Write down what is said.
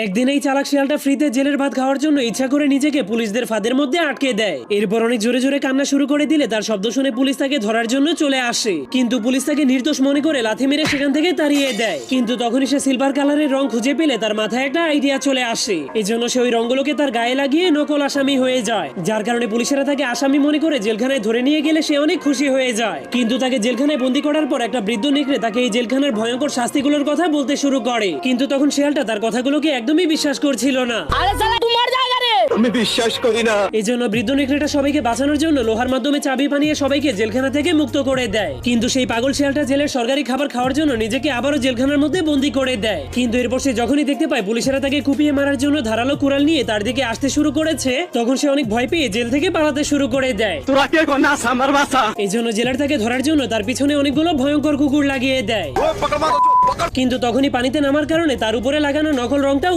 একদিন এই চালাক শিয়ালটা ফ্রিতে জেলের ভাত খাওয়ার জন্য ইচ্ছা করে নিজেকে পুলিশদের ফাঁদের মধ্যে আটকে দেয়। এরপর অনেক জোরে জোরে কান্না শুরু করে দিলে তার শব্দ শুনে পুলিশ তাকে ধরার জন্য চলে আসে, কিন্তু পুলিশ তাকে নির্দোষ মনে করে লাথি মেরে সেখান থেকে তাড়িয়ে দেয়। কিন্তু তখনই সে সিলভার কালারের রং খুঁজে পেলে তার মাথায় একটা আইডিয়া চলে আসে। এজন্য সে ওই রঙগুলোকে তার গায়ে লাগিয়ে নকল আসামি হয়ে যায়, যার কারণে পুলিশেরা তাকে আসামি মনে করে জেলখানায় ধরে নিয়ে গেলে সে অনেক খুশি হয়ে যায়। কিন্তু তাকে জেলখানায় বন্দী করার পর একটা বৃদ্ধ নেকড়ে তাকে এই জেলখানার ভয়ঙ্কর শাস্তিগুলোর কথা বলতে শুরু করে, কিন্তু তখন শিয়ালটা তার কথাগুলোকে একদমই বিশ্বাস করছিল না। আমি বিশ্বাস করি না। এজন্য বৃদ্ধ নেকড়েটা সবাইকে বাঁচানোর জন্য লোহার মাধ্যমে চাবি বানিয়ে সবাইকে জেলখানা থেকে মুক্ত করে দেয়। কিন্তু সেই পাগল শিয়ালটা জেলের সরকারি খাবার খাওয়ার জন্য নিজেকে আবারও জেলখানার মধ্যে বন্দী করে দেয়। কিন্তু এরপর সে যখনই দেখতে পায় পুলিশেরা তাকে কুপিয়ে মারার জন্য ধারালো কুড়াল নিয়ে তার দিকে আসতে শুরু করেছে, তখন সে অনেক ভয় পেয়ে জেল থেকে পালাতে শুরু করে দেয়। তোরা কে কোনাস আমার বাসা? এই জন্য জেলার তাকে ধরার জন্য তার পিছনে অনেকগুলো ভয়ঙ্কর কুকুর লাগিয়ে দেয়। কিন্তু তখনই পানিতে নামার কারণে তার উপরে লাগানো নকল রংটা